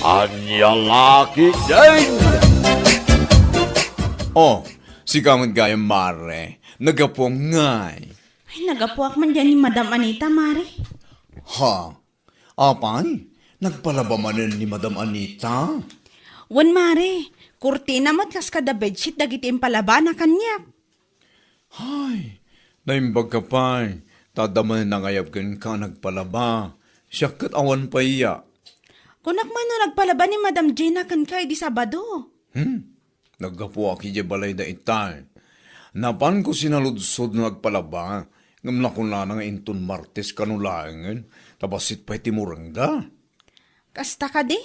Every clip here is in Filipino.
Anya laki din! Oh, si kamad gayang mare, nagapong ngay. Ay, nagapuak man dyan ni Madam Anita, Mari. Ha? Apay? Nagpalaba manin ni Madam Anita? Wan, Mari. Kurtina mo't kas kada bedsheet dagiti impalaba na kanya. Hay, naimbag ka pa'y. Tadaman na ngayab ka nagpalaba. Siya kat awan pa iya. Kunak man na nagpalaba ni Madam Gina kan kay di Sabado. Naggapo aki di balay da itay. Napan ko sinaludsod na nagpalaba. Ngamla ko na nga inton Martes kanulangan. Tabasit pa'y timurangga. Kasta ka di.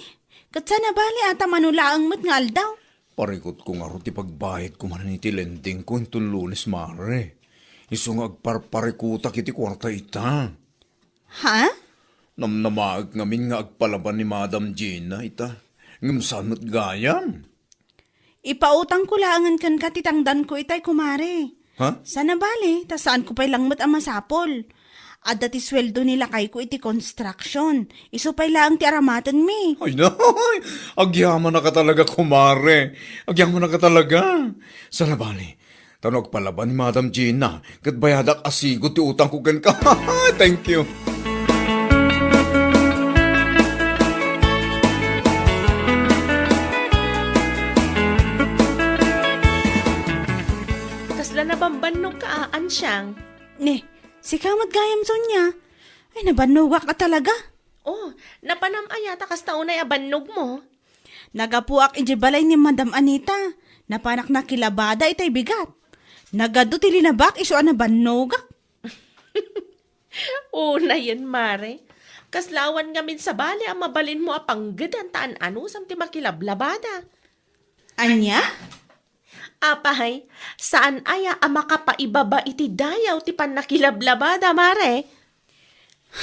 Kat sana bali ata manulaang mo't nga aldaw. Parikot ko nga ro ti pagbahit ko man ni tilending ko inton Lunes mare. Iso nga agparparikuta kiti kwarta ita. Ha? Namnamaag ngamin nga agpalaban ni Madam Gina ita. Ngamsan mo't gayam. Ipautang ko laangan kan katitangdan ko itay kumare. Ha? Sana bali, ta saan ko pa'y langmat ang masapol. At dati sweldo nila kay ko iti construction. Iso pa'y laang ti aramatan mi. Ay na, agyaman na ka talaga, kumare. Agyaman na ka talaga. Sana bali, tanog palaban ni Madam Gina. Kat bayadak asigo ti utang ko gan ka. Thank you. Kasla na bambanog ka, ansyang. Ne, si kamat gayam Sonya. Ay, nabanugak ka talaga. Oh, napanam ayata kas taunay abannog mo. Nagapuak iji balay ni Madam Anita. Napanak na kilabada itay bigat. Nagado ti linabak iso na banugak. Una yan, mare. Kaslawan ngamin sa bali ang mabalin mo apanggad ang taan ano sam ti makilablabada. Anya? Apahay, saan aya ang makapaibaba iti dayaw ti panakilablabada, mare?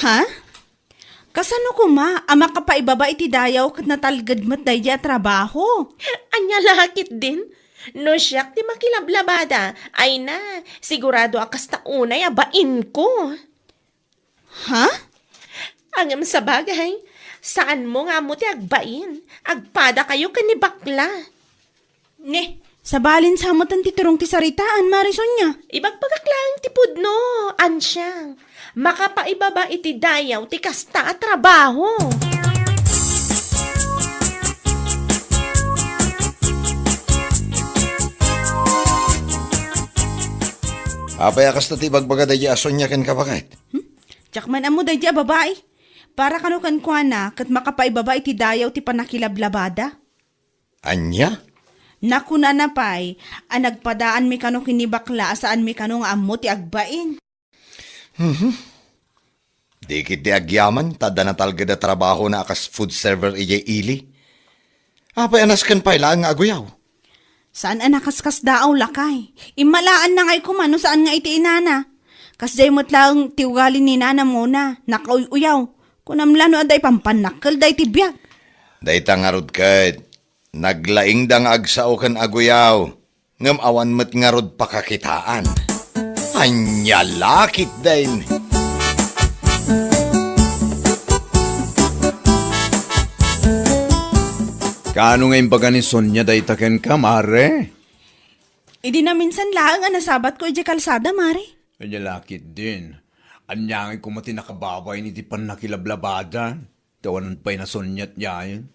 Ha? Kasano ko ma, ama ka pa ibaba iti dayaw kat natalgad mat dayja trabaho. Anya lakit din. No siyak ti makilablabada. Ay na, sigurado akas taunay abain ko. Ha? Angam sa bagay, saan mo nga mo ti agbain? Agpada kayo kanibakla. Ne, sabalin sa mo tan titurong ti saritaan, Marisonya. Ibagpagaklang ti pudno, ansyang. Makapaibaba iti dayaw ti kasta at trabaho. Apay akas na ti bagbaga da ason niya ken kapakit. Tsak man amo dayja babae. Para kano kan kuana kat makapaibaba iti dayaw ti panakilablabada. Anya? Naku na napay, ang nagpadaan mi kano kinibakla saan mi kano nga amo ti agbain. Di kit di agyaman, tada na talaga da trabaho na akas food server ijay ili. Apay anas kan pala nga aguyaw. Saan anakaskas daaw lakay? Imalaan na ngay kumano saan nga iti inana. Kasjay mo't lang tiugali ni nana muna, nakauyaw. Kunamlano aday pampanakal day tibiyag. Day tangarod kat, naglaing dang agsao kan aguyaw. Ngam awan mat ngarod pakakitaan. Anya lakit din. Kaano nga imbaga ni Sonya day taken ka, mare? Idi na minsan laang ang nasabat ko iji kalsada, Mari. Ay lakit din. Anyangin ko mati nakababay ni di pan nakilablabada. Tawanan pa'y na Sonya at yayan.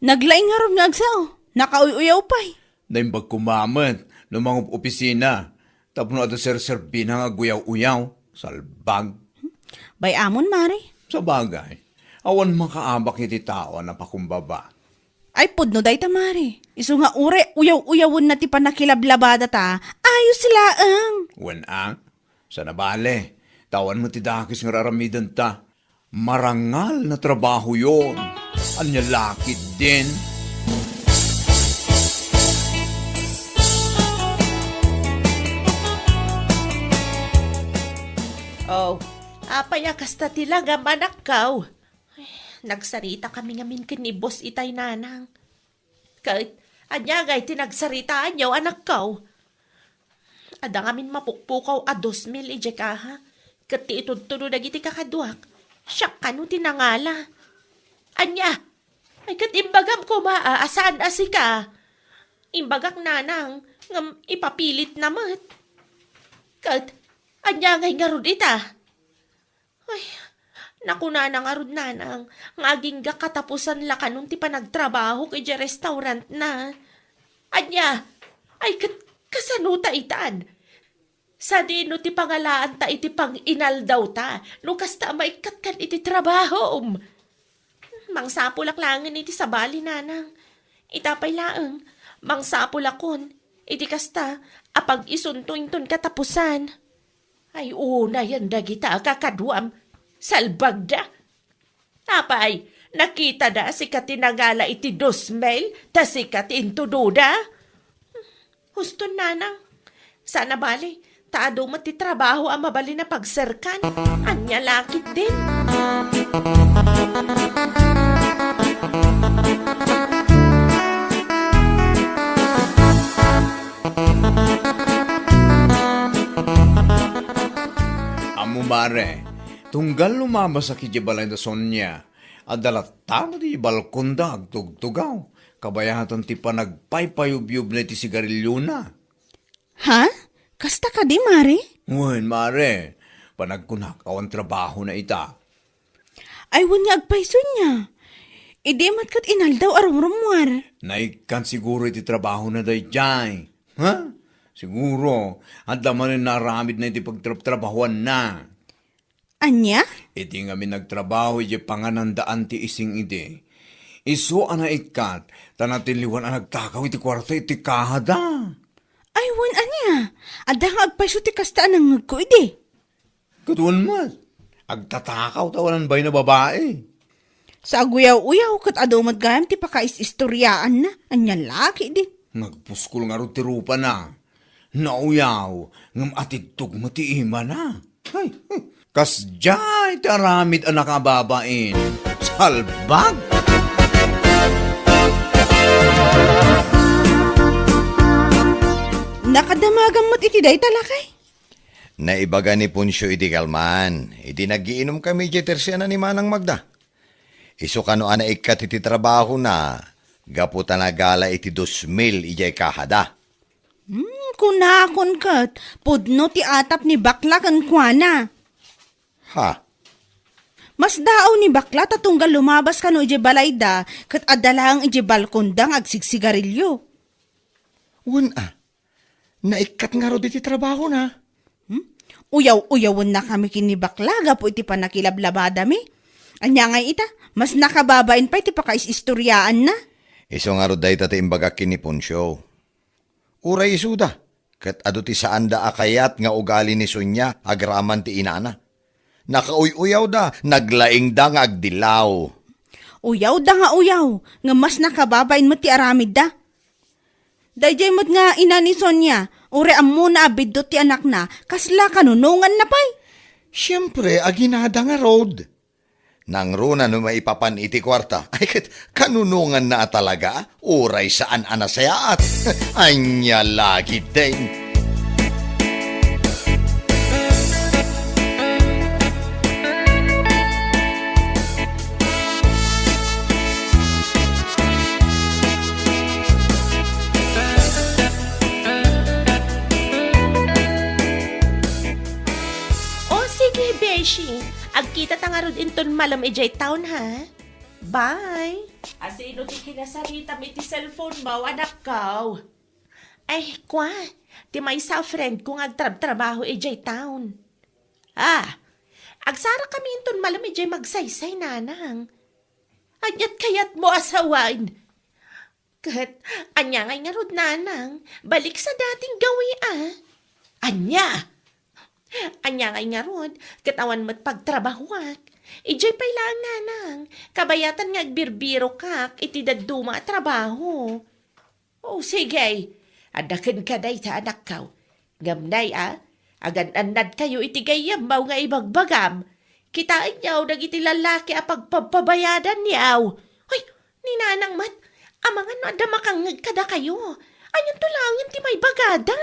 Naglaing nga ron nga agsao, nakauyaw pa'y. Naimbag kumamat ng mga opisina. Tapos na ito sir-serbi na nga guyaw-uyaw. Salbag. Bay amon, Mari. Sa bagay, awan makaabak iti tao na pakumbaba. Ay, pudno day ta, Mari. Iso nga ure, uyaw-uyawon na ti panakilablabada ta. Ayos sila ang. Wan sa nabale, tawan mo ti dakis nga raramidan ta. Marangal na trabaho yon. Anya lakit din. Oh, apay kasta tilaga manakaw. Nagsarita kami ngamin ken ni boss itay nanang. Kahit anyagay tinagsaritaan yaw anak kaw. Ada ngamin mapukpukaw a 2,000 ije ka ha. Kati itudtudo dagiti kakaduak. Siya kanu tinangala. Anya, Ay kat imbagam ko maaasan asi ka. Imbagak nanang ngam ipapilit namat. Kat anya ngay ngarud ita. Ay, naku nanang arud nanang, ngaging ga katapusan la kanun ti panagtrabaho kay ja restaurant na. Anya, ay kasanuta itaan. Sa dino ti pangalaan ta iti pang inal daw ta, nukas ta maikat kan iti trabaho. Mangsapulak langin iti sabali nanang. Itapay laeng, mangsapulakon, iti kasta, apag isuntuin ton katapusan. Ay una yan dagita kakadwam, salbagda. Tapay, nakita da si katinagala iti 2,000, ta si katintududa. Husto nanang, sana bali, taado mo ti trabaho ang mabali na pagserkan. Anya lakit din. Amo mare, tunggal lumabas sa kijibalay na Sonya. Adalat tamo di balkon da agtugtugaw. Kabayatan ti panagpaypayubyub na ti sigarilyo na. Ha? Kasta ka di, Mare? Wen mare, panagkunak awan trabaho na ita. Ay, wan nga agpaiso niya. Idi matkat inal daw arumrumwar. Naikan siguro iti trabaho na day jay. Ha? Siguro, at laman na naramid na iti pagtrabahuan na. Anya? Iti nga mi nagtrabaho iti panganandaan ti ising iti. Isu ana ikat, tanatiliwan ang nagtakaw iti kwarta iti kahada. Ay, wan anya. Ada nga agpaiso ti kasta anang ngagko idi. Katuan mas, agtatakaw tawanan ba'y na babae? Sa aguyaw-uyaw kat adumat gayam ti pakais-istoryaan na. Anya laki din. Nagpuskol nga ro ti rupa na. Nauyaw, ngam atidtog mati ima na. Ay, kasjay taramid ang nakababain. Salbag! Nakadamagang mat iti day talakay. Naibaga ni Punsyo iti kalman. Iti nagiinom kami iti tersyana ni Manang Magda. Iso kano ana ikat iti trabaho na. Gaputan na gala iti 2,000 ijay kahada. Kunakon kat. Pudno ti atap ni bakla kan kuana. Ha? Mas daaw ni bakla tatunggal lumabas kano ije balayda kat adalang ije balkondang agsigsigarilyo. Una, naikat nga ro iti trabaho na. Uyaw-uyawon na kami kini bakla gapo iti panakilablabada mi. Anya nga ita, mas nakababain pa iti pakais-istoryaan na. Iso nga ro day tati imbaga kini Punsyo. Uray isuda, kat ado ti saan da akayat nga ugali ni Sonya agraman ti inana. Nakauy-uyaw da, naglaing da nga agdilaw. Uyaw da nga uyaw, nga mas nakababain mo ti aramid da. Dayjay mo't nga ina ni Sonya, ure ammo na abiddo ti anak na, kasla kanunungan na pay. Siyempre, aginada nga road. Nang runa no maipapan iti kwarta, ay kat kanunungan na talaga, uray saan anasayaat. Anya lagi din. Beshi, agkita tangarod inton malam ijay town ha. Bye. Asino ti kinasarita mi ti cellphone mo, anak ko. Ay, kwa, ti may sa friend kong agtrab-trabaho ijay town. Agsara kami inton malam ijay magsaysay nanang. Anyat kayat mo asawain. Kat, anya ngay nga rod nanang, balik sa dating gawi Anya! Anya ngay nga rod, katawan mo't pagtrabahuak. Ijay pay lang nanang, kabayatan nga agbirbiro kak, iti daduma trabaho. Oh, sige, adakan ka day ta anak kaw. Gamnay agan-anad kayo iti gayam baw nga ibagbagam. Kitain yaw, dagiti lalaki pagpabayadan yaw. Hoy, ni nanang mat, amangan no ada makangag kada kayo. Anyan to lang ti may bagada.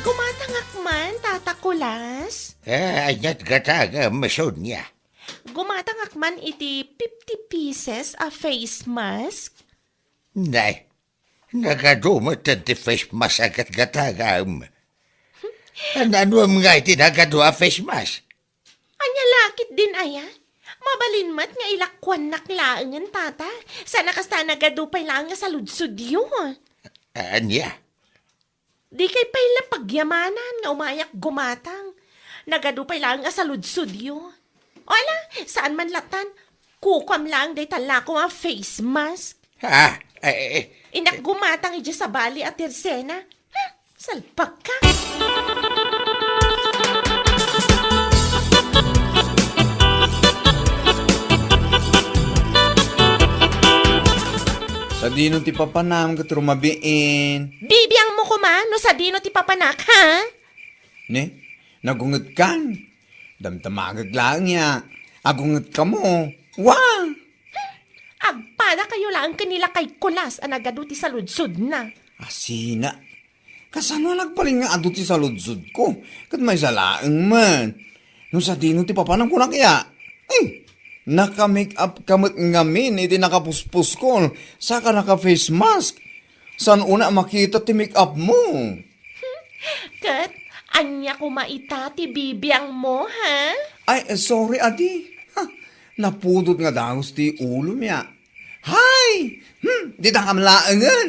Gumatangak man, Tata Kulas. Anyat gataga masod niya. Gumatangak man iti 50 pieces a face mask. Nay, nagadumot at ti face mask agat gatagam. Ano nga iti nagadwa face mask? Anya lakit din aya. Mabalin mat nga ilakwan naklaangan, Tata. Sana kasta nagadupay lang nga sa ludsud yun. Anya? Di kay pala pagyamanan nga umayak gumatang. Nagadupay lang nga sa ludsud yun. Wala, saan man latan, kukam lang day tala ko nga face mask. Inak gumatang ija sa bali at tersena. Ha? Salpak ka. Sa dino ti papanam kat rumabiin. Bibiyang mo kuman, no sa dino ti papanak, ha? Ne, nagungot kan. Damtamagag lang niya. Agungot ka mo. Wah! Agpada kayo lang kanila kay Kulas ang nagaduti sa ludsud na. Asina. Kasano nagpaling nga aduti sa ludsud ko? Kat may salaang man. Nung sa dino ti papanam ko na kaya. Naka-make up kamot ngamin, iti nakapuspus ko. Saka naka-face mask. San una makita ti make up mo? Kat, anya kumaita ti bibiyang mo, ha? Ay, sorry, adi. Ha, napudot nga dangos ti ulo niya. Hay! Di na kamlaangan.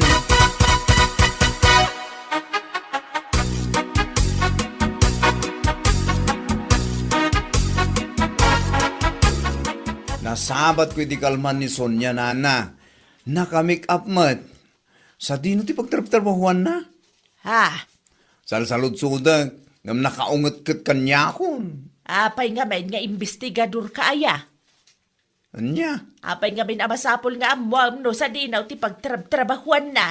Nasabat ko di kalman ni Sonia nana. Naka-make up mat. Sa dino ti pagtarap-tarbahuan na. Ha? Salsalod sudag. Ngam nakaungot kat kanya kon. Apay nga men nga investigador ka aya. Anya? Apay nga men amasapol nga amuam no sa dinaw ti pagtrab-trabahuan na.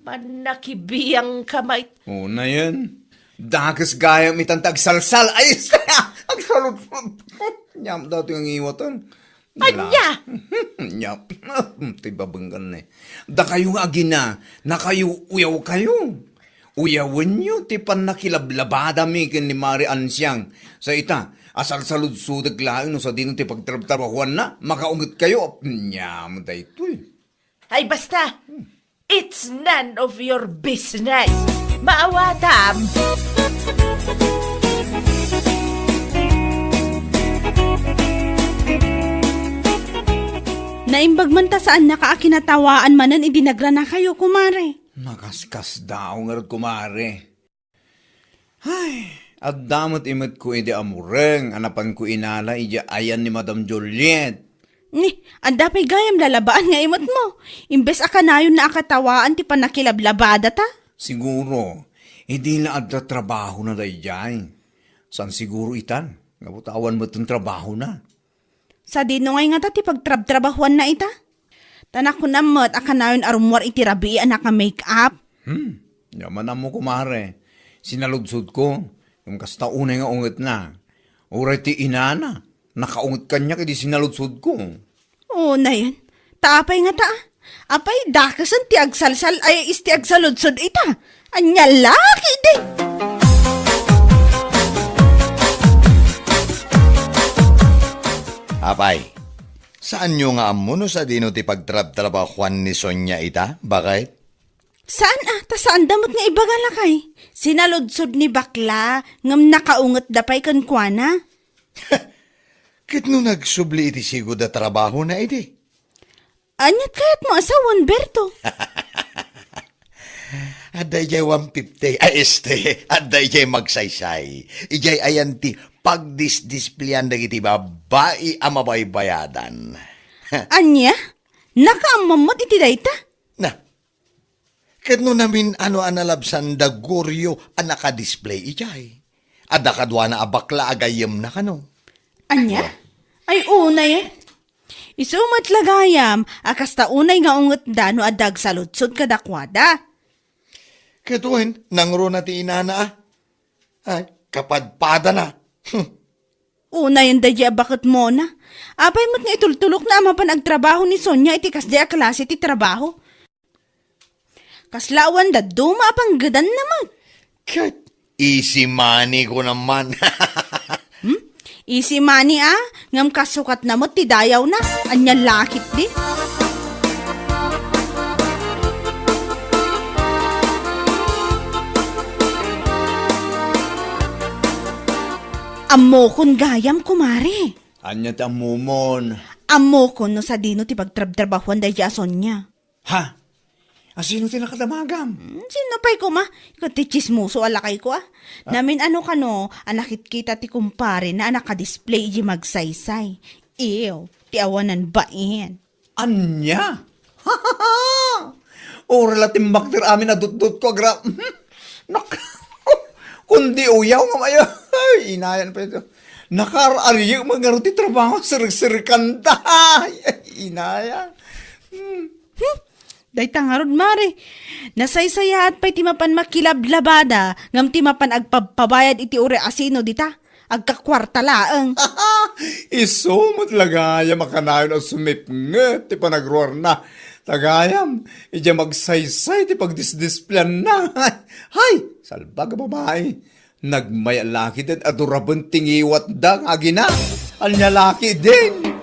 Manakibiyang kamay. Oo na yan. Dagas gaya mitantag salsal. Ay, ang salod. Nyam daw ang iwatan. Anya? Nyap. Tibabanggan eh. Da kayo nga agina. Na kayo uyaw kayo. Uyawan nyo, ti pan nakilablabada mi ken ni Mari Ansyang. Sa ita, asal salud sudag laing no sa dino ti pagtrabahuan na, makaungot kayo. Nyam da ito eh. Ay basta, it's none of your business. Maawatam. Naimbag man ta saan nakaakinatawaan manan idinagra na kayo, kumare. Nakaskas daw nga rin kumare. Ay, at damot imot ko ide amureng, anapan ko inala, ija ayan ni Madam Juliet. Ni, anda pa'y gayam lalabaan nga imot mo. Imbes akanayon na akatawaan ti panakilablabada ta. Siguro, hindi na adda trabaho na dayjay. San siguro itan? Nabutawan mo itong trabaho na. Sa dino ngay nga ta ti pagtrab-trabahuan na ita. Tanak ko namot akanayon arumwar itirabi anak nga make-up. Yaman na mo kumare. Sinaludsod ko, yung kasta unay nga unget na. Uray ti inana, nakaunget kanya kaya di sinaludsod ko. Oo na yan. Taapay nga ta. Apay, dakasan ti agsalsal ay isti agsaludsod ita. Anya laki di. Apay, saan nyo nga amuno sa dino ti pagtrab-trabahuan ni Sonia ita? Bakit? Saan ta saan damot nga ibaga lakay? Sinaludsod ni bakla ngam nakaungot dapay kan kuana. Kit no nagsubli iti sigod da trabaho na iti. Anyat kayat mo asawan, Berto. Aday jay 150, aday jay magsaysay. Ijay ayan ti pagdisdisplayan dagiti babae ang mabaybayadan. Anya? Nakaamamot iti dayta? Na, kadno namin ano analabsan da guryo ang nakadisplay ijay. Ada kadwa na abakla agayem na kano. Anya? Ay una yan. Isumat lagayam, akasta unay nga ungot dano adag salutsod kadakwada. Katuhin, nangro na ti inana. Ay, kapadpada na. Una yan dadya bakit mo na. Apay mo't nga itultulok na ama pa nagtrabaho ni Sonia iti kasdya klase ti trabaho. Kaslawan da duma pang gadan naman. Kat, Easy money ko naman. Easy money ngam kasukat na mo ti dayaw na. Anya lakit di. Amo kon gayam kumare. Anya ta mumon. Amo kon no sa dino ti pagtrab-trabahuan da jason niya. Ha? Asino ti nakadamagam? Sino pa'y ko ma? Ikaw ti chismoso alakay ko Namin ano kano, anakit kita ti kumpare na naka-display di magsaysay. Ew, ti awanan bain. Anya? O relating bakter amin na dut-dut ko agra. Nak. Kundi uyaw nga mayo. Ay, inayan pa ito. Nakar-ariyo mga ruti trabaho sirig-sirikan da. Ay, inayan. Day tangarod mare. Nasaysayat pa'y timapan makilablabada ngam timapan agpabayad iti ure asino dita. Agkakwarta laeng. Isumot lagayam makanayon o sumipnget ti panagruar na. Tagayam, ija magsaysay ti pagdisdisplan na. Hay, salbag babae. Nagmaya laki din adurabon tingiwat da nga gina. Anya laki din.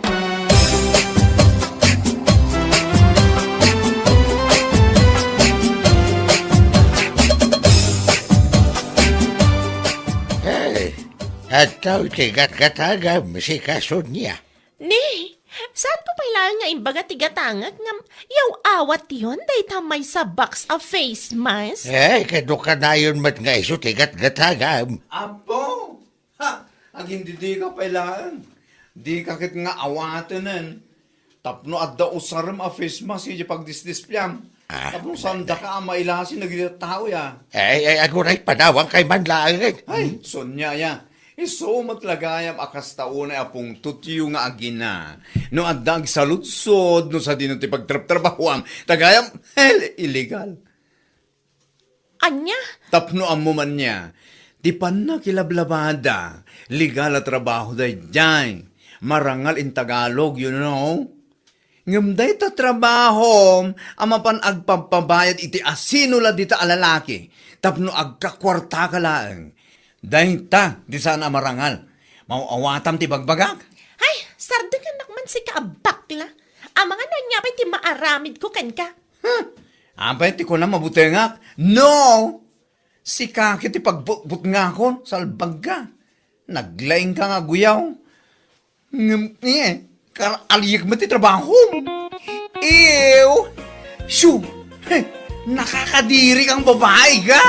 At tigat-gatagam si Kasunya. Ni, saan ko pala nga imbaga tigatangag nga yaw awat yun day tamay sa box of face mask? Kaduka na yun mat nga iso tigat-gatagam. Apo! Ha! Ang hindi di ka pailaan. Di kakit nga awatanan. Tapno at da usaram a face mask ija pagdisdisplam. Tapno sanda ka mailasin nagdita tao ya. Ako na'y panawang kay manlaang. Ay, sonya ya. Iso matlagayam akas taunay apong tutyo nga agina. No adag saludsod, no sa dino ti pagtrap-trabahuam. Tagayam, illegal. Anya? Tapno amo man niya. Di pa na kilablabada. Legal at trabaho day dyan. Marangal in Tagalog, you know? Ngamday ta trabaho, amapan agpampabayad iti asinula dita alalaki. Tapno agkakwarta ka laeng. Dahil ta, di sana marangal. Mauawatam ti bagbagak. Ay, sardagan nakman si kaabakla. Ang mga nanyapay ti maaramid ko kan ka. Apay ti ko na mabutengak. No! Si kaki ti pagbut nga kon, salbag ka. Naglaing ka nga guyaw. Karaliyak mo ti trabaho. Ew! Shoo! Nakakadiri kang babae ka.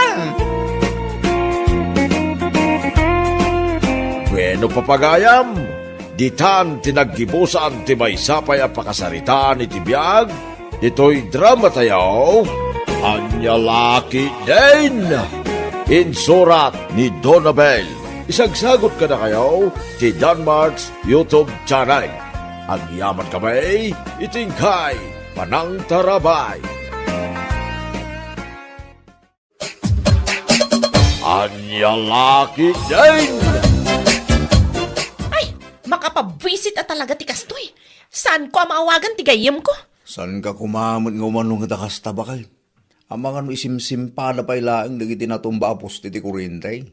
Bueno papagayam, ditan tinaggibusan ti may sapay a pakasaritaan iti biyag, ito'y drama tayaw, Anya Laki din! Insurat ni Donabel. Isagsagot ka na kayo ti Danmarks YouTube channel. Ang yaman kamay, itingkay, panang tarabay. Anya Laki din! Makapabwisit at talaga ti kastoy. Saan ko maawagan ti gayam ko? San ka kumamot nga umanong nakasta bakal? Ang mga isimsim pa na pailaang nagiti natumba apos ti kuryente.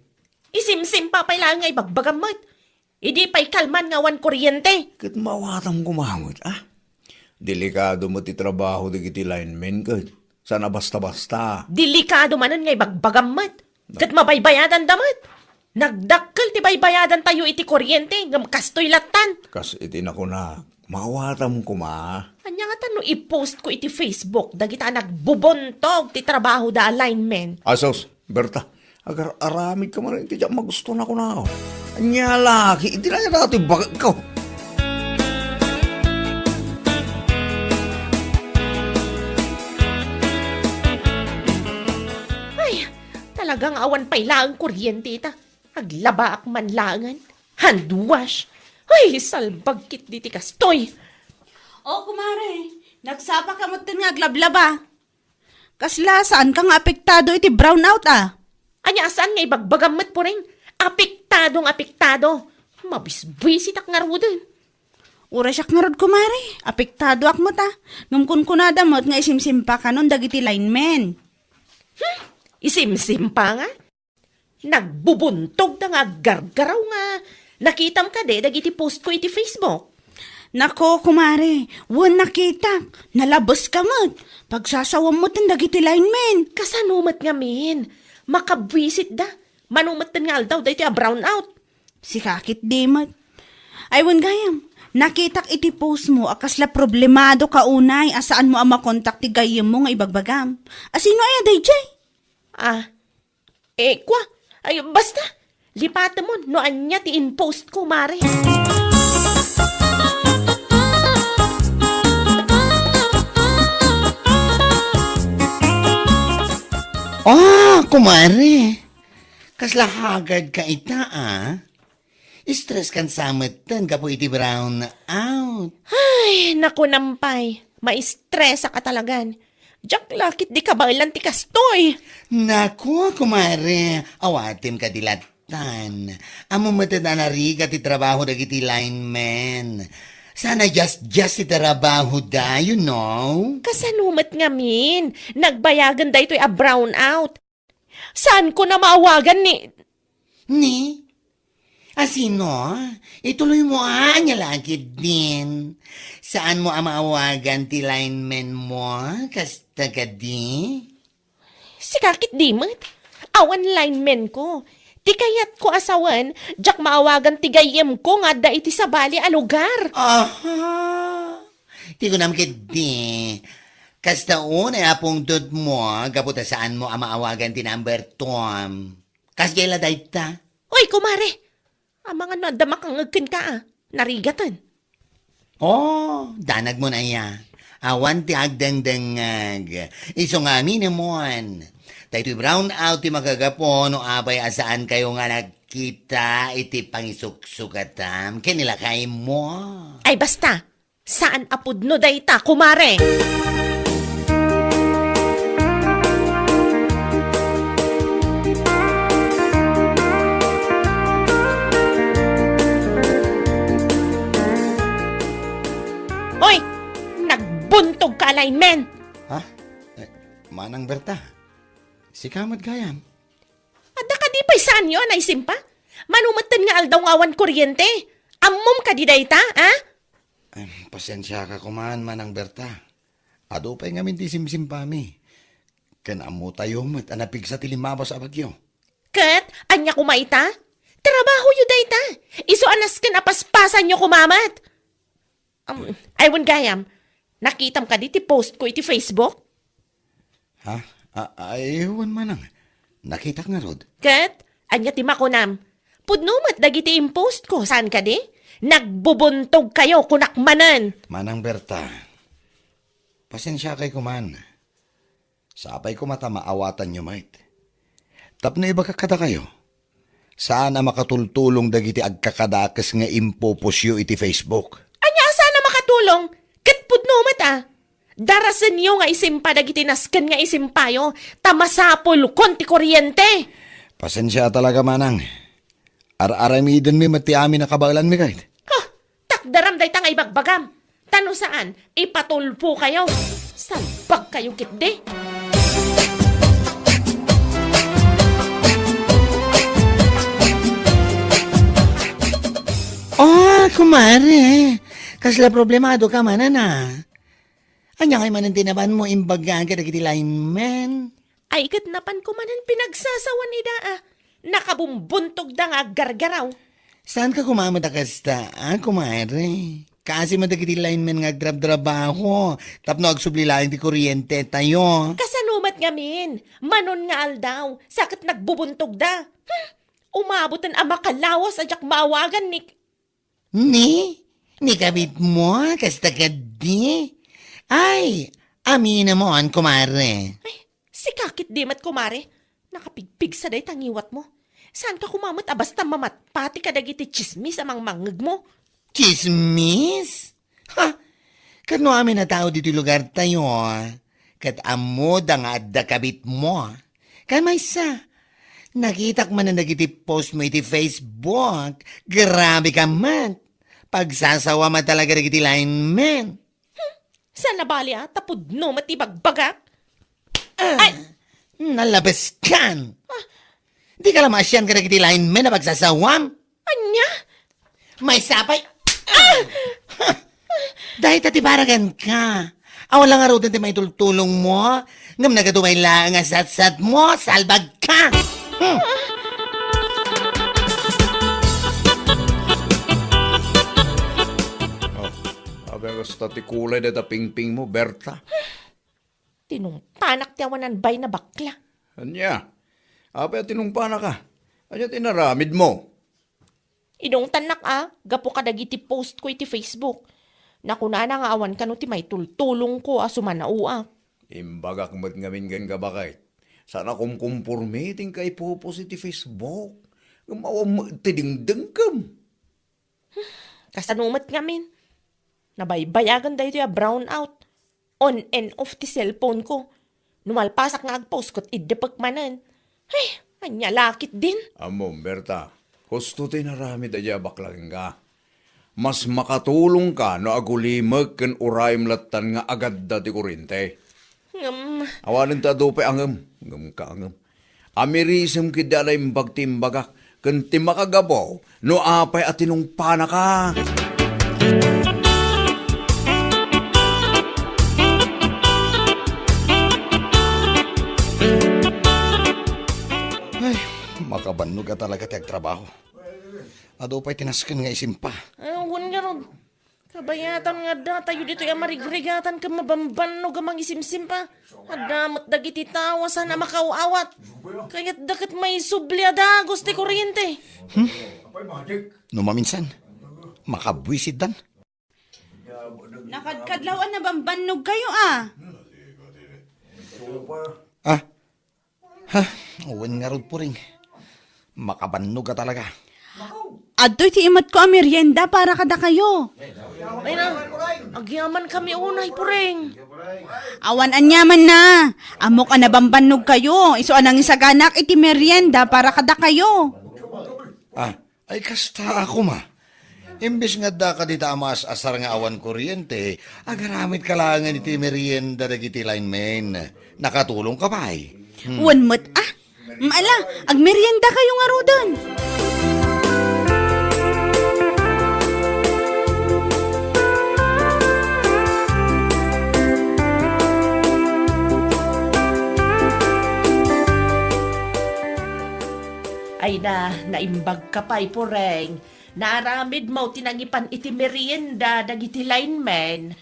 Isimsim pa pala nga ibagbagamot. Idi pa'y kalman nga wan kuryente. Kat mawatam kumamot, Delikado mo ti trabaho digiti lineman kat. Sana basta-basta. Delikado manan nga ibagbagamot. Kat mabaybayadan damat. Nagdakkel ti baybayadan tayo iti kuryente ngam kastoy latan. Kas iti na ko na, mawatam kuma. Anya nga tano i-post ko iti Facebook dagita nagbubontog ti trabaho da alignment. Asos, Berta, agar aramid ka man, iti magusto na ko na. Anya laki, iti na natin bakit ko. Ay, talagang awan pailaang kuryente ita. Aglabaak man langan. Handwash. Ay, salbagkit di ti kastoy. O kumare, nagsapa ka mo nga aglablaba. Kasla, saan kang apektado iti brownout Anya saan nga ibagbagamot po rin? Apektado. Mabisbisit ak nga rudin. Ura siyak nga rod kumare, apektado ak mo ta. Ngumkun kunada mo't nga isimsim pa ka nun dagiti linemen. Isimsim pa nga? Nagbubuntog na nga gargaraw nga. Nakitam ka de, dagiti post ko iti Facebook. Nako, kumare, wan nakita. Nalabos ka mo. Pagsasawam mo tan dagiti linemen. Kasanumat nga min. Makabwisit da. Manumat tan nga aldaw, dahi brown out. Si kakit di mat. Ay, wan gayam. Nakitak iti post mo, akasla problemado ka unay, asaan mo ang makontak ti gayam mo nga ibagbagam. Asino ay aday jay? Kwa. Ay, basta. Lipata mo, no anya ti in-post ko, mare. Kumare. Kasla hagad ka ita, Stress kan samatan ka po iti brown out. Ay, naku nampay. Ma-stress ka talagan. Jack lakit di ka ba ilan ti kastoy? Naku, kumare. Awatim ka dilatan. Amo matadanari ka ti trabaho dagiti lineman. Sana just ti trabaho da, you know? Kasanumat nga min. Nagbayagan da ito'y a brown out. Saan ko na maawagan ni... Ni? Asino? Ituloy mo anya lakit din. Saan mo ang maawagan ti lineman mo? Kasta ka di? Si kakit di mat. Awan lineman ko. Ti kayat ko asawan, jak maawagan ti gayem ko nga da iti sabali a lugar. Aha! Di ko naman di. Kasta una apong dod mo, kaputa saan mo ang maawagan ti number Tom. Kasgela day ta. Uy, kumare! Ang mga nadamakang agkin ka narigatan. Oh, danag mo na ya. Awan ti agdang-dangag. Iso nga minimon. Dahito brown out ti magagapo no abay asaan kayo nga nagkita iti pangisuksukatam. Kinilakay mo. Ay basta, saan apod no dayta, kumare? Oy, nagbuntog ka, alignment! Ha? Manang Berta. Si Kamad Gayam. Ada ka di pa'y saan yun, ay simpa? Manumatan nga aldaw ngawan kuryente. Ammom ka di dayta, ha? Pasensya ka kumaan, Manang Berta. Ado pa'y ngamin di simsimpami. Kanamo tayo mat anapig sa tilimaba sa bagyo. Kat, anya kumaita? Trabaho yu dayta. Iso anas ka napaspasan nyo kumamat. Aywan gayam, nakitam ka di ti post ko iti Facebook? Ha? Aywan manang. Nakita nga rod. Kat, anya ti makunam. Pudnumat dagiti impost ko, saan ka di? Nagbubuntog kayo kunakmanan. Manang Berta. Pasensya kay kuman. Sapay ko mata maawatan nyo, mate. Tapno iba kakada kayo. Saan ang makatultulong dagiti agkakadakas nga impopusyo iti Facebook? Anya sana makatulong? Kat pudnumat Darasan niyo nga isimpa dagiti nasken nga isimpayo. Tamasapol konti kuryente. Pasensya talaga manang. Ar-aramidin mi mati amin na kabailan mi kahit. Takdaram day ta nga ibagbagam. Tano saan? Ipatulpo kayo. Salbag kayo kitde. Kumare. Kasla problemado ka man, Anya kay manan tinaban mo imbagaan ka dagiti lineman. Ay katnapan ko manan pinagsasawan ida Nakabumbuntog da nga gargaraw. Saan ka kumamad kasta, kumare? Kasi madagiti lineman nga drab-drabaho. Tapno agsublilain ti kuryente tayo. Kasanumat nga min. Manon nga aldaw. Sakit nagbubuntog da. Umabutan ang makalawas at jak maawagan ni... Ni kabit mo, kasta ka di. Ay, amina mo kumare. Ay, si kakit di mat kumare. Nakapigpig sa day tangiwat mo. Saan ka kumamot basta mamat pati ka dagiti chismis amang mangeg mo? Chismis? Ha? Kano amin na tao dito lugar tayo, Kat amo da nga adda kabit mo. Kamaysa, nakitak man na nagiti post mo iti Facebook. Grabe ka man. Pagsasawa man talaga nagiti lineman. Sa nabali tapod no matibagbagak. Ay! Nalabas kan. Di ka lamasyan ka nagiti lineman na pagsasawam. Anya? May sapay. Dahil tatibaragan ka. Awan lang nga rin may tultulong mo. Ngam nagatumay lang nga sat-sat mo. Salbag ka. Sabi nga sa kulay na pingping mo, Berta. Tinungpanak ti awanan bay na bakla. Anya, apa tinungpa na ka? Anya tinaramid mo? Idong tanak gapo ka dagiti post ko iti Facebook. Nakuna na nga awan ka no ti may tultulong ko sumanauak. Imbagak mo't ngamin gan ka bakit? Sana kumkumpurmiting ka ipopos iti Facebook. Gumawang mo tidingdang kam. Kasanumat ngamin. Nabaybayagan dahi ito brown out. On and off ti cellphone ko. Numalpasak nga agpost ko't idepagmanan. Ay, anya lakit din. Amo, Berta, husto tinaramid adya baklang ka. Mas makatulong ka no agulimag ken urayim latan nga agad dati kurinte. Awanin ta dope angem. Ngem ka angem. Amirisem kidalay mbagtimbagak ken timakagabaw no apay atinong panaka. Makabannog ka talaga ti agtrabaho. Ado pa'y tinaskin nga isimpa. Ayun nga ron. Kabayatan nga da, tayo dito yung marigrigatan ka mabamban no gamang isimsim pa. Adamat dagiti tawa sana makauawat. Kaya't dakit may subli da, gusti kuryente. No maminsan, makabwisit dan. Nakadkadlawan na bambanog kayo Uwan nga rod po rin. Makabannog ka talaga. Adto'y ti imat ko merienda para kada kayo. Ay na, agyaman kami unay pureng. Awan anyaman na. Amok na bambanog kayo. Iso anang isaganak iti merienda para kada kayo. Ay kasta ako ma. Imbis nga da ka dita amas asar nga awan kuryente, agaramit ka lang nga iti merienda dagiti lineman. Nakatulong ka ba ay? Wan mo't Maala, agmerienda kayo nga rodan. Ay na, naimbag ka pa'y pureng. Naramid mo tinangipan iti merienda dagiti lineman.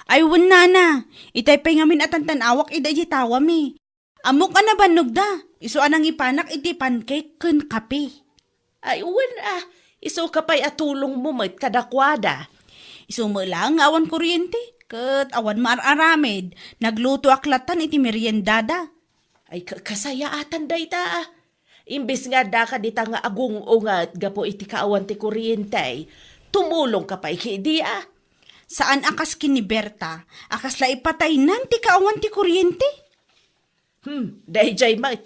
Ay wan nana, itay pa'y ngamin at tanawak ida jitawa mi. Amok na banog da. Iso anang ipanak iti pancake kun kape. Ay uwan iso ka pa'y atulong mo mo't kadakwada. Iso mo lang awan kuryente. Kat awan maararamid. Nagluto aklatan iti meriendada. Ay kasayaatan day ta. Imbis nga da ka dita nga agung-ungat gapo iti kaawan ti kuryente. Tumulong ka pa'y kidi Saan akas kini Berta? Akas la ipatay nan ti kaawan ti kuryente? Dahil mait,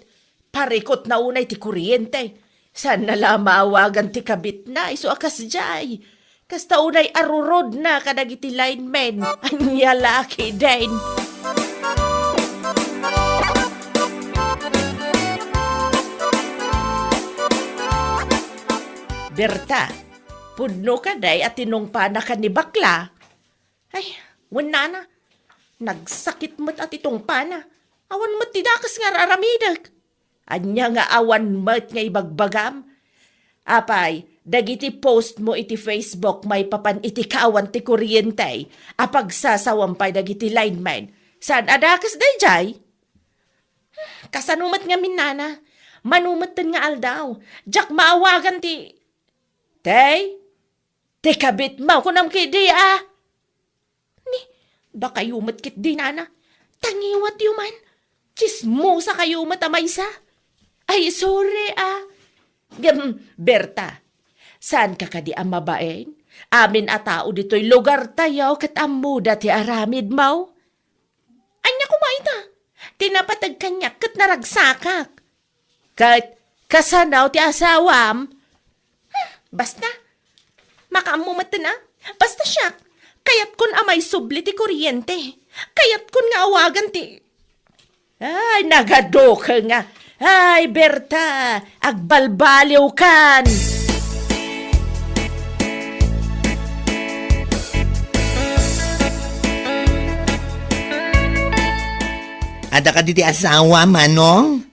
parikot na unay ti kuryente. Saan nala maawagan ti kabit na, iso akas jay. Kasta unay arurod na kadagiti linemen, anya laki din. Berta, pudno ka day at tinungpa na ka ni bakla. Ay, wala na. Nagsakit mo't at itong pana. Awan mo't tidakas nga raramidag. Anya nga awan mo't nga ibagbagam. Apay, dagiti post mo iti Facebook may papan iti kaawan ti kuryente. Apag sasawampay dagiti lineman. Saan adakas day jay? Kasanumat nga minana. Manumatan nga aldaw. Jak maawagan ti... Tay? Ti kabit mo kunam kidi Ni, baka yumat kit di nana. Tangiwat yuman. Chismosa kayo matamaysa. Ay, sorry Berta, saan ka kadi ang mabaen? Amin a tao dito'y lugar tayo kat amuda ti aramid mau. Anya kumaita, tinapatag kanya kat naragsakak. Kat kasanaw ti asawam. Basta, makaamumata na. Basta siya, kayat kun amay subli ti kuryente. Kayat kun nga awagan ti... Ay, nagadoka nga. Ay, Berta, agbalbaliw kan. Ada ka diti asawa, Manong?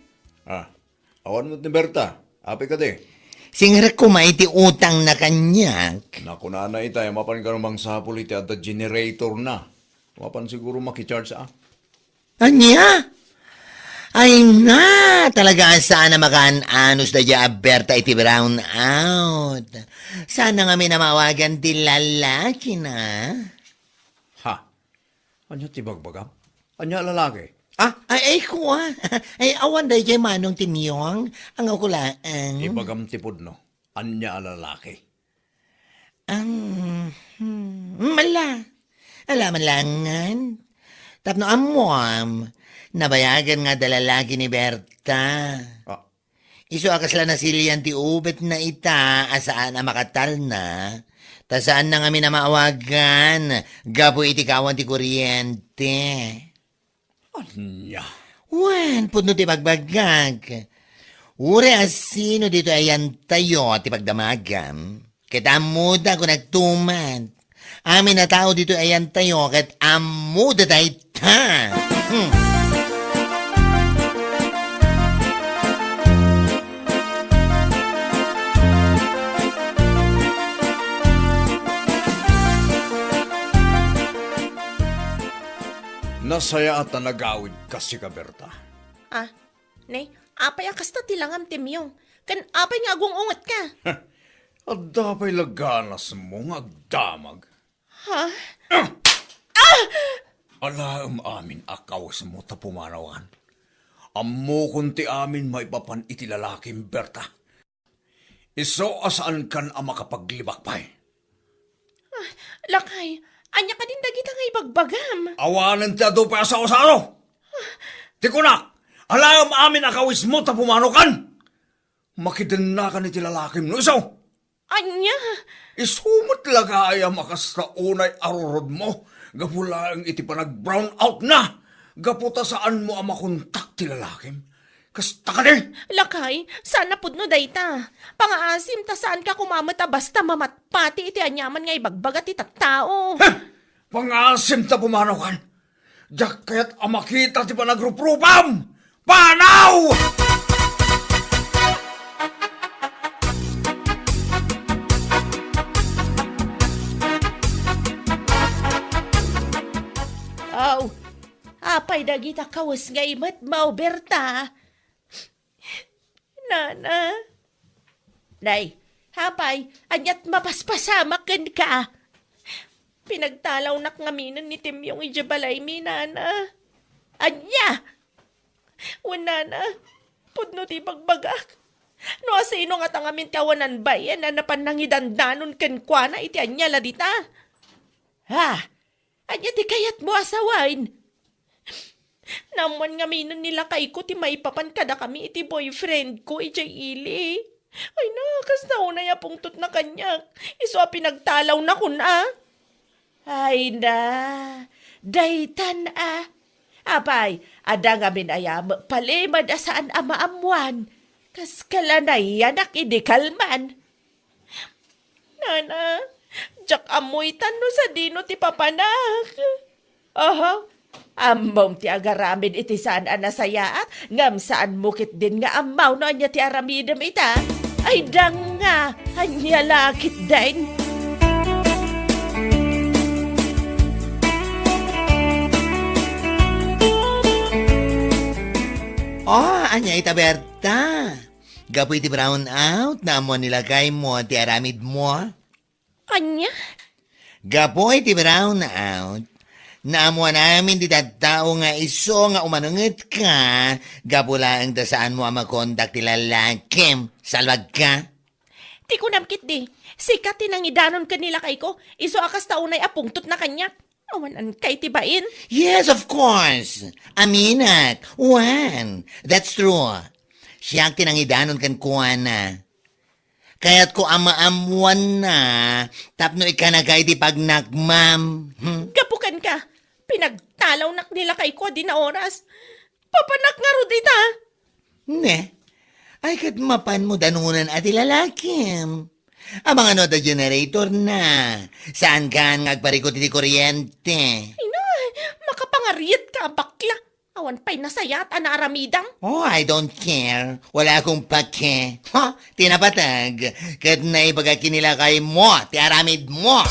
Awan mo ni Berta. Api ka di. Singra ko maiti utang na kanyak. Naku na itay, mapan ka namang sapul iti at the generator na. Mapan siguro makicharge sa. Anya? Ay na, talaga sana makaan-anos na dya Berta iti brown out. Sana nga may namawagan ti lalaki na. Ha? Anya tibagbagam? Anya lalaki? Ay kuha. Ay awan day kay Manong Timyong. Ang ako lang. Ibagam tipod no. Anya lalaki. Mala. Alaman langan. Tapno amuam. Nabayagan nga dalalagi ni Berta. Ah, Iso akas lang na siliyan ti ubet na ita asaan na makatal na. Ta saan na nga minamaawagan. Gapo iti kawan ti kuryente. anya. Wan, puno ti bagbagag. Ure asino dito ayan tayo ti pagdamagam. Ket amuda ko nagtumad. Amin na tao dito ayan tayo ket amuda tayo ta. Nasaya at nagawid kasi ka, Berta. Nay, apay akasta tilangam Timyong. Kan apay nga agungungot ka. At dapay laganas mo nga agdamag. Ha? Alaam amin akawas mo ta pumanawan. Ammo kunti amin maipapan iti lalaking Berta. Iso asaan kan ang makapaglibak pa'y. Lakay, anya ka din dagita nga ibagbagam. Awanan ti ado pa sa osaro. Tikunak, alaam amin akawis mo ta pumanokan. Makidan na ka ni ti lalaking no isaw. Anya? Isumot lagaya makasta unay arurod mo. Gapula ang iti panag brown out na. Gaputa saan mo ang makontak ti lalakim. Kasta ka din. Lakay, sana pudno dayta. Pangaasim ta saan ka kumamata basta mamatpati iti anyaman nga ibagbagat iti tattao. Pangasim ta pumanokan. Diyak kaya't amakita ti panagrupropam. Panaw! Aw, apay dagita kawas nga imat mau Berta. Nana. Nay, hapay, anyat mapaspasamakan ka. Pinagtalaw nak ngaminan ni Tim yung ijabalay mi, nana. Anya! Wala na, pudno ti pagbagak. No asino nga tangamin kawanan bayan na napanangidandanon ken kwa na iti anya ladita. Ha? Anya ti kayat mo asawain. Naman nga minon nila kay ko ti maipapan kada kami iti boyfriend ko ijay ili. Ay na, kas naunay apungtot na kanyak. Iso pinagtalaw na kun Ay na, daytan Apay, ada nga minayam, palimad asaan amaamuan. Kas kalanay anak idikalman. Nana, jak amoy tano sa dino ti papanak. Aha, ambaw ti agaramid iti saan anasayaat, ngam saan mukit din nga amaw no anya ti aramidam ita. Ay dang nga, anya lakit din. Anya ita Berta. Gapoy ti brown out na mo nilagay mo ti aramid mo. Anya? Gapoy ti brown out. Naamuan namin di tao nga iso nga umanungit ka. Gapula ang dasaan mo ang makontak ti lalakim. Salwag ka. Ti ko namkit di. Sikat tinangidanon kanila kay ko. Iso akas taunay apungtot na kanyak. Awanan kay tibain. Yes, of course. Aminak. Juan. That's true. Siya ang tinangidanon kan kuwana. Kaya't ko amaamuan na, tapno ikanagay di pagnagmam. Gapukan ka. Pinagtalaw nak nila kay ko di na oras. Papanak nga ro dita. Ne, ay kat mapan mo danunan at ilalakim. Ang mga no da generator na. Saan ka ngagparikot iti kuryente? Ina, makapangariyat ka, bakla. Awan pa'y nasayat, anaramidang. Oh, I don't care. Wala akong pake. Ha? Tinapatag. Kat naibaga kinilakay mo, ti aramid mo.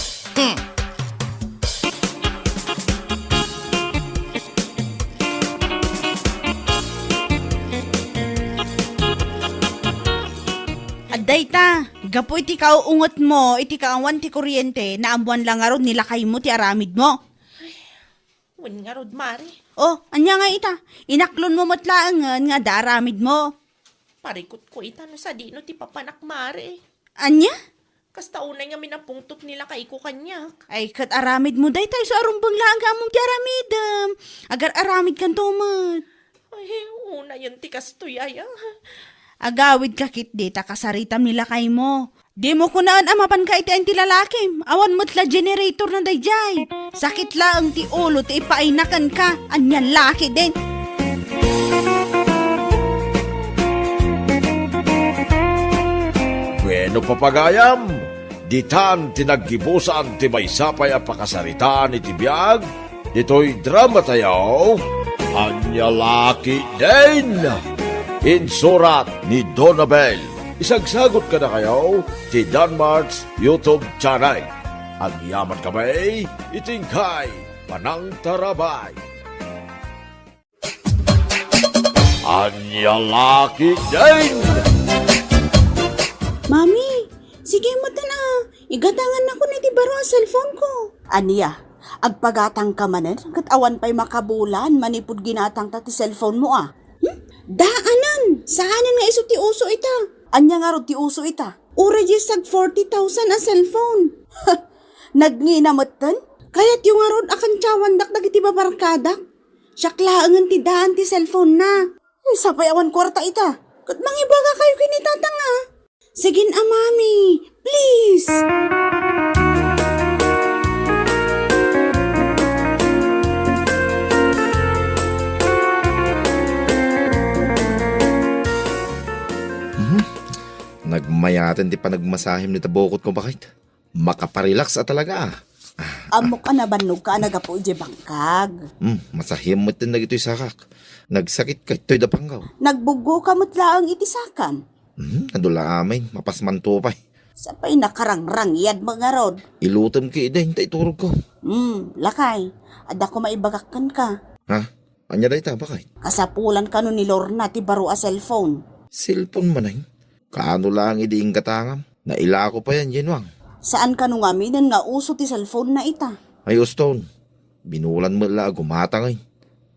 Aday ta, gapo iti kauungot mo, iti kaawan ti kuryente, na ambuan lang aron nilakay mo ti aramid mo. Wen nga rod, Mari. Oh, anya nga ita, inaklon mo matlaangan nga da aramid mo. Parikot ko ita no sa dino ti papanak, Mari. Anya? Kasta unay nga minapungtot nila kay ko kanyak. Ay, kat aramid mo day tayo sa arumbang lang ka mong ti aramid. Agar aramid kan tumat. Ay, una yun ti kastuyay. Agawid ka kit di, takasaritam nila kay mo. Di mo kunaan amapan ka iti ang ti lalakim. Awan mo't la generator na dayjay. Sakit lang ti ulo, ti ipainakan ka. Anyan laki din. Bueno papagayam, ditan tinaggibusan ti maysapay a pakasaritaan iti biag, dito'y drama tayo, Anyalaki din! Insurat ni Donabel. Isagsagot ka na kayo ti Danmarks YouTube channel. Ang yaman kamay, itingkay, panang tarabay. Anyalaki din! Mami, sige mo na. Igatangan ako na ti baro ang cellphone ko. Aniya, agpagatang ka manen, kat awan pa'y makabulan, manipod ginatang ta ti cellphone mo ah. Daanan! Saanan nga iso ti uso ita? Anya nga ro ti uso ita? Uregisag 40,000 ang cellphone. Nagnginamotan? Kaya't yung nga ro akan tsawandak dagiti babarkadak. Siyaklaangan ti daan ti cellphone na. Sapay awan kwarta ita. Kat mangibaga kayo kinitatang ah. Sigin mami. Please. Nagmayaten di pa nagmasahim ni tabokot ko bakit? Makaparelax talaga. Amok ka na banog ka nagapo ije bangkag. Masahim mo din na ito'y sakak. Nagsakit ka ito'y dapanggaw. Nagbugo ka mutlaang itisakan. Nadula amin, mapasmanto pa. Sapay nakarangrang yad mga rod. Ilutom ki ida, hintay turog ko. Lakay. Ada ko maibagakan ka. Ha? Anya day ta, bakit? Kasapulan ka no ni Lorna ti baro a cellphone. Cellphone man ay. Kaano lang idiing katangam. Naila ko pa yan, Jenwang. Saan ka nung aminan nga uso ti cellphone na ita? Ay, Stone. Binulan mo la, gumatangay.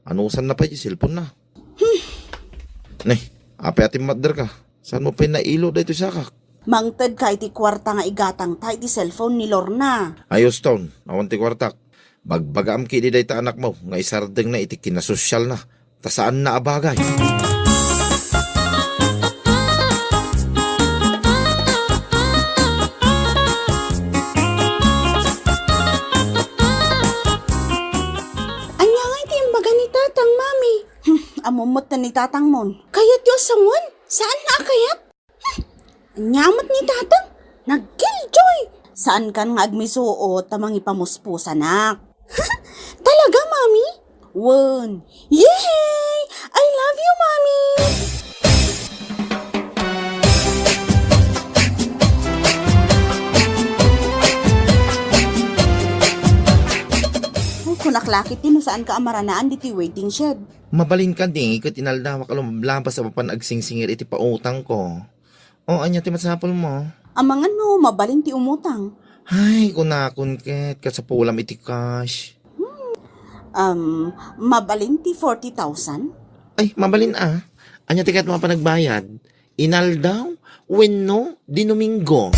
Anusan na pa yung cellphone na. Nay, ape ating madder ka. Saan mo pa yung nailo dito sakak? Mangted ka iti kwarta nga igatang ta iti cellphone ni Lorna. Ay, Stone. Awan ti kwartak. Bagbagam ki di day ta anak mo. Nga isardeng na iti kinasosyal na. Ta saan na abagay? Amumot na ni tatang mon. Kayat yo sangon? Saan na akayat? Nyamot ni tatang? Nag-killjoy! Saan kan nga agmisuot tamang ipamuspusa nak? Talaga, mami? One. Yay! I love you, mami! Kunaklakit din saan ka amaranaan diti waiting shed. Mabalin ka din, ikot inalda makalumablampas sa papan agsingsingir iti pautang ko. O, anya ti matsapol mo? Amangan mo, mabalin ti umutang. Ay, kunakon ket, kasapulam iti cash. Mabalin ti 40,000? Ay, mabalin ah. Anya ti kat mga panagbayad? Inaldaw? Wenno? Di Domingo?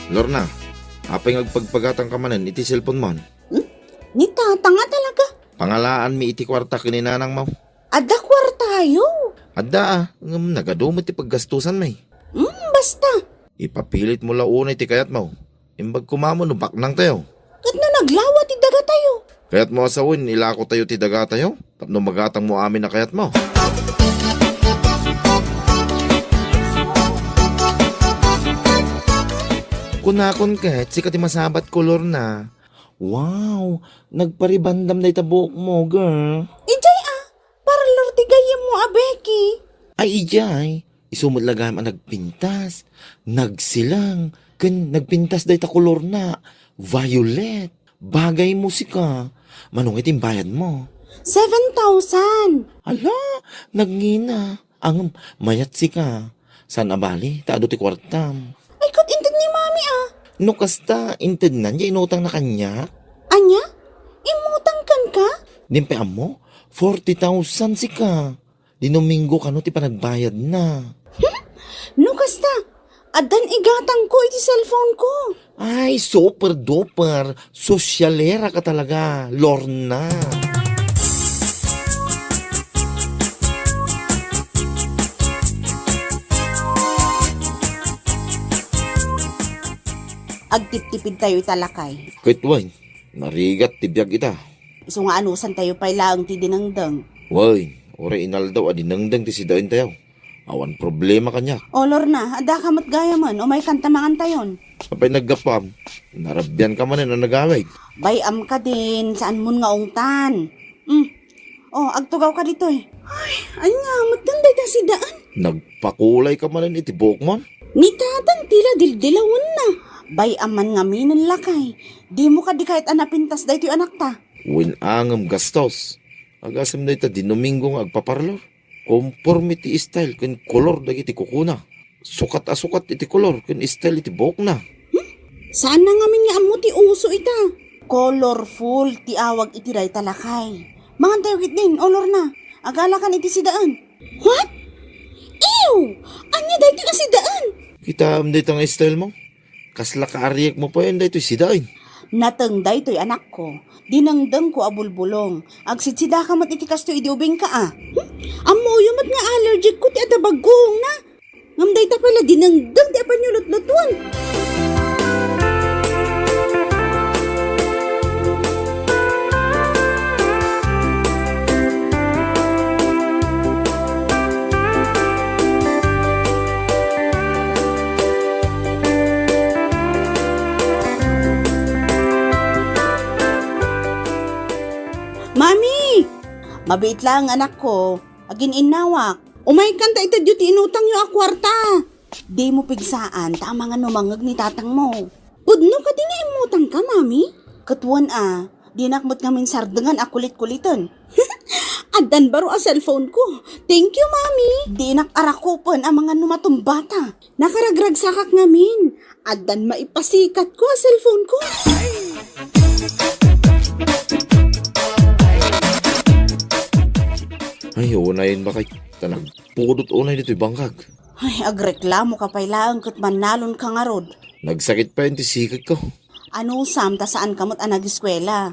Lorna, apay ngagpagpagatang ka manan iti cellphone mo. Ni tata nga talaga. Pangalaan mi iti kwarta kininanang mo. Ada kwartayo. Adda ah, nagadumot ti paggastusan may. Basta. Ipapilit mo launay ti kayat mo. Imbag kumamo no baknang tayo. Kat na naglawa ti daga tayo. Kayat mo asawin, ilako tayo ti daga tayo. Tapno magatang mo amin na kayat mo. Kunakon ket, sikat ti masabat kolor na. Wow, nagparibandam na itabok mo, girl. Ijay para lortigayam mo Becky. Ay, ijay. Isumod lagam ang nagpintas. Nagsilang. Kan nagpintas day ta kolor na. Violet. Bagay musika. Manong itim bayad mo. 7,000. Ala, nagngina. Ang mayat sika. San abali? Taado ti kwartam. Ay, kat inted ni mami No kasta, inted na niya inutang na kanya. Anya? Imutang kan ka? Dimpe mo, 40,000 sika. Dinominggo ka no ti panagbayad na. No kasta. Adan igatang ko iti cellphone ko. Ay, super duper. Sosyalera ka talaga, Lorna. Agtip-tipid tayo italakay. Kahit way, narigat tibiyag ita. So nga anusan tayo pa ilaang ti dinangdang. Way, ore inal daw adinangdang ti sidain tayo. Awan problema kanya. Olor na, ada ka matgaya man, o may kantamangan tayon. Kapay naggapam, narabyan ka man na nagawid. Bayam ka din, saan mo nga ungtan. Oh, agtugaw ka dito eh. Ay nga, matganday ta si daan. Nagpakulay ka man iti bukmon. Ni tatang tila dildilawan na. Bayam man nga minan lakay. Di mo ka di kahit anapintas da ito anak ta. Winangam gastos. Agasam na ita dinominggo nga agpaparlor. Conformity style kun kolor dagiti kukuna. Sukat iti kolor kun style iti buhok na. Saan na nga nga amo ti uso ita? Colorful ti awag iti ray talakay. Mangan tayo kit din, olor na. Agala kan iti sidaan. What? Ew! Anya dahi ti sidaan? Kita am dito nga style mo. Kasla kaariyak mo pa yun dito sidain. Natengday to'y anak ko. Dinangdang ko abulbulong. Agsitsida ka mat itikas to idiubing ka Amo yumat nga allergic ko ti atabagong na. Ngamday ta pala dinangdang ti apan yulot-lotwan. Mami! Mabait lang ang anak ko. Agin inawak. Umay kanta ita duty inutang yu akwarta. Di mo pigsaan, tama nga numangag ni tatang mo. Udno ka din na imutang ka, mami? Katuan di nakmot ngamin sardengan akulit-kulitan. Adan baro a cellphone ko. Thank you, mami. Di nakarakupan ang mga numatumbata. Nakaragrag sakak ngamin. Adan maipasikat ko a cellphone ko. Ay, unayin ba kay tanagpudot unay dito'y bangkag. Ay, agreklamo ka pa ilang kat manalon ka nga rod. Nagsakit pa yun ti sikag ko. Ano sam ta saan kamot ang nag-eskwela?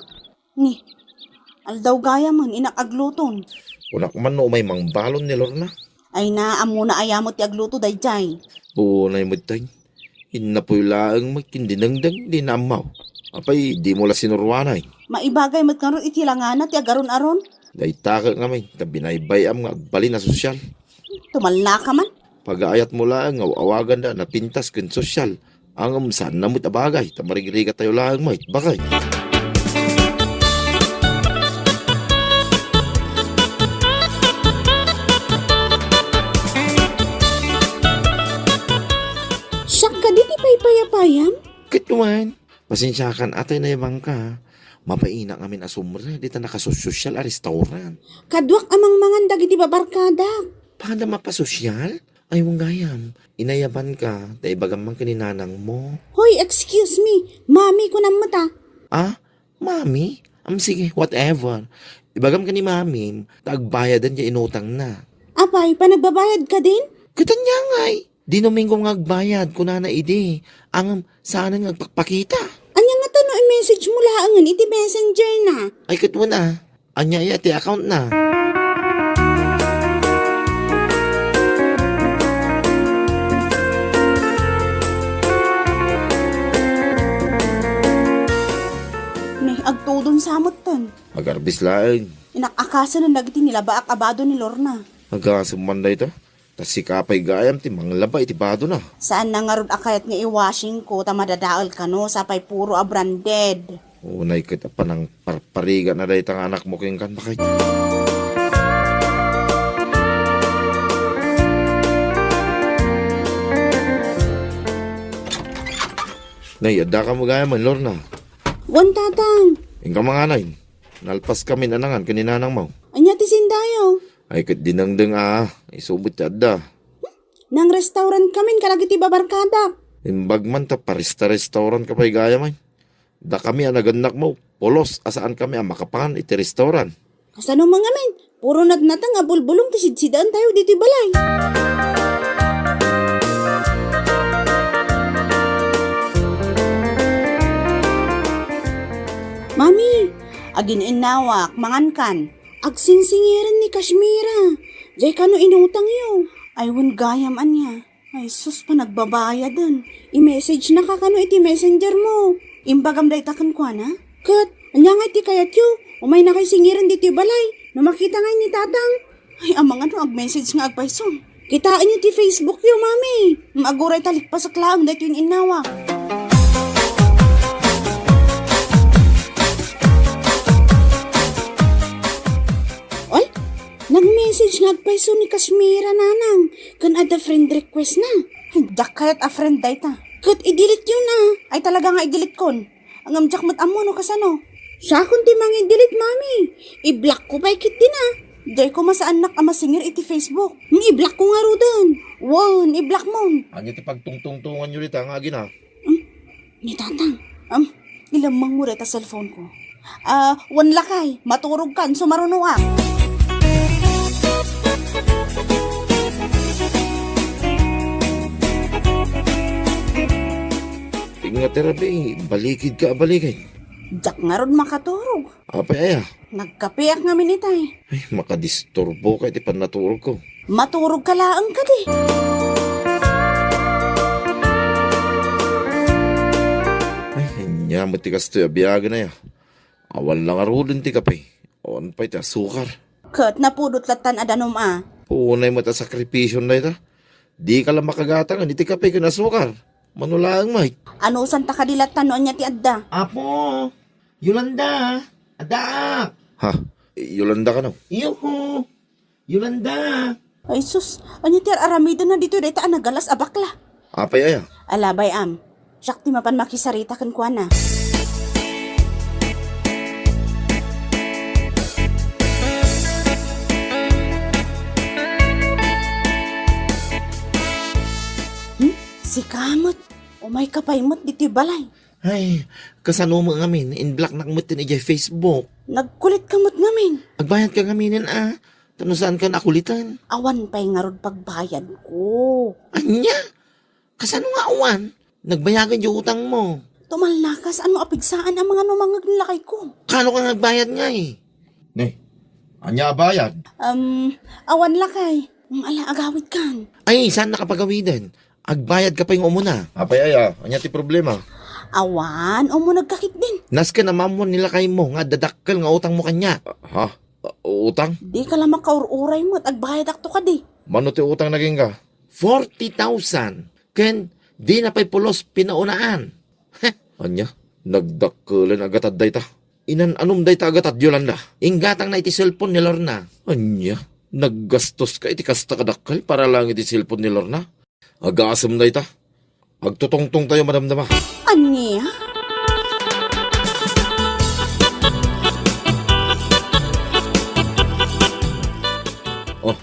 Ni, aldaw gaya man inakagluton. Unak man no may mangbalon ni Lorna. Ay na, amo na ayamot ti agluto dayjay. Unay mo tayo. Inapoy laang magkindinangdang di namaw. Apay, di mo la sinurwanay. Maibagay mat karon iti langana ti agaron-aron. Daytaka nga may, tabinaybayam nga agbali na sosyal. Tumalna ka man. Pag-aayat mo lang, awagan na, napintas kun sosyal. Ang saan namot abagay, tamarigriga tayo lang mo, bakay. Siyak ka di ti paypayapayam? Kituan, pasensyakan atay na yabang ka. Mapaina ngamin asumre, di ta nakasosyal a restaurant. Kadwak amang mangandag iti babarkada. Paano mapasosyal? Ay, mong gayam. Inayaban ka, dahil bagamang kaninanang mo. Hoy, excuse me. Mami ko ng mata. Ah, mami? Sige, whatever. Ibagam ka ni mami, tagbayadan niya inutang na. Apay, panagbabayad ka din? Katanya ngay, di nomingo nga agbayad, kunana ide. Ang sana nga agpakpakita. Anya nga tano i-message mo laangan iti messenger na. Ay, katwa na. Anya ti account na. Agtudon samot ton. Agarbis laeng. Inakakasa na nagiti nila baak abado ni Lorna. Agasam man da ita. Tas si kapay gayam ti manglaba iti bado na. Saan na nga rod akayat nga iwashing ko ta madadaal ka no sapay puro a branded. Unay kita pa ng parpariga na da itang anak mo kayong kan bakit. Nay, adda ka mo gaya man, Lorna. Wan tatang. Ingka mga nay. Nalpas kami nanangan kaninanang mo. Anya ti sindayo. Ay kat dinangdeng isubot ti adda. Nang restaurant kamin kalagiti babarkada. Imbag man ta parista-restaurant ka pa'y gaya man. Da kami naganak mo. Polos asaan kami makapangan iti restaurant. Kasano mga men? Puro natnatang nga bulbulong ti sidsidaan tayo dito balay. Mami, agin inawak, mangankan. Agsingsingiran ni Kashmira. Jay kano inutang yo. Aywan gayam anya. Ay sus pa nagbabaya dun. I-message na ka kano iti messenger mo. Imbagam day takan kwa na. Kat, anya nga iti kayat yo. Umay na kay singiran dito balay. Na makita nga ni tatang. Ay amang ano ag-message nga agpayson. Kitaan niyo ti Facebook yo, mami. Maaguray talikpasak lang dahil yung inawak. Nag-message nga agpayso ni Kashmira nanang. Kan ada friend request na. Dak kayat a friend dayta. Kat i-delete yun na. Ay talaga nga i-delete kon. Ang amjak mat amo no kasano. Siya kun ti mang i-delete mami. I-block ko pa ikit din Day ko masaan nak amasingir iti Facebook. I-block ko nga ro dun. Wow, i-block mo. Anya ti pagtungtungtungan nyo rita nga agina. Ni tatang. Ilamang mo reta cellphone ko. Wan lakay. Maturog kan sumarunuak. Nga terapi, balikid ka balikid. Jak nga ron makaturog. Apay Nagkapiak nga minitay. Ay, makadisturbo ka iti panaturog ko. Maturog ka laang ka di. Ay, hanya matikas to yabiyaga na ya. Awan lang arulin ti kapay. Awan pa iti asukar. Kat napudot latan adanom Punay mo ta sakripisyon na ita. Di ka lang makagatang, hindi ti kapay ka na asukar. Manulaang may. Ano santa kadilatan no anya ti adda? Apo, Yolanda, adak, Ha? Yolanda ka na. yuhu, Yolanda. Ay sus, anya ti aramida na dito deta nagalas abakla. Apay aya. Alabay siyak ti mapan makisarita kan kuana. Si kamot, umay kapaymot dito balay. Ay, kasano mo ngamin, in-block na kamutin ijay Facebook. Nagkulit kamot namin. Agbayad ka ngaminan Tano saan ka nakulitan? Awan pa'y nga rod pagbayad ko. Anya? Kasano nga awan? Nagbayagan yung utang mo. Tumalnakas, ano apigsaan ang mga numangag nilakay ko. Kano ka nagbayad nga eh? Ne, anya bayad? Awan lakay. Ala, agawid kan. Ay, saan nakapagawidan? Agbayad ka pa yung umuna. Apay aya, anya ti problema. Awan, o mo nagkakit din. Nas ka na mamon nila kay mo, nga dadakkel nga utang mo kanya. Ha? Utang? Di ka lang makaururay mo at agbayad akto ka di. Mano ti utang naging ka? 40,000. Ken, di na pa'y pulos pinaunaan. Heh, anya, nagdakkelan agatad dayta. Inan-anom dayta agatad Yolanda. Inggatang na iti cellphone ni Lorna. Anya, naggastos ka iti kasta kadakkel para lang iti cellphone ni Lorna. Agasam dayta. Agtutongtong tayo madamdama. Anya? Oh,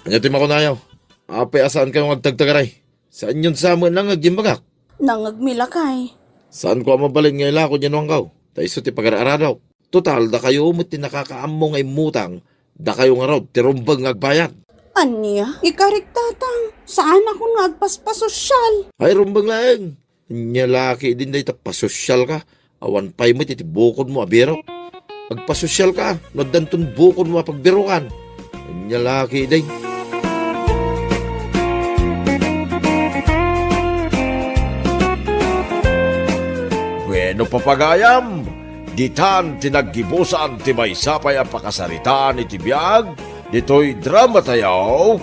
anya ti makunayaw. Apay asaan kayong agtagtagaray? Saan yun sa amin lang agimbagak? Nangagmilakay. Saan ko mabalin ngayon ako dyan wang kaw? Taiso ti pag-aradaw. Total, da kayo umit ti nakakaammo ngay mutang. Da kayo nga raw, tirumbang ngagbayad. Anya? Ikarik tatang. Saan ako nga agpaspasosyal? Ay, rumbang lang. Nya laki din day pasosyal ka. Awan pa'y mo iti bukod mo abiro. Agpasosyal ka, nodantun bukod mo pagbirukan. Nya laki day. Bueno papagayam, ditan tinaggibusan ti maysapay a pakasaritaan iti biag, dito'y drama tayo,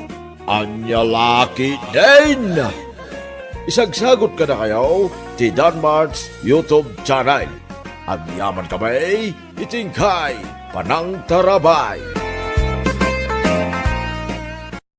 anya laki din! Isagsagot ka na kayo, ti Danmar's YouTube channel. Ang yaman kamay, itingkay, panang tarabay.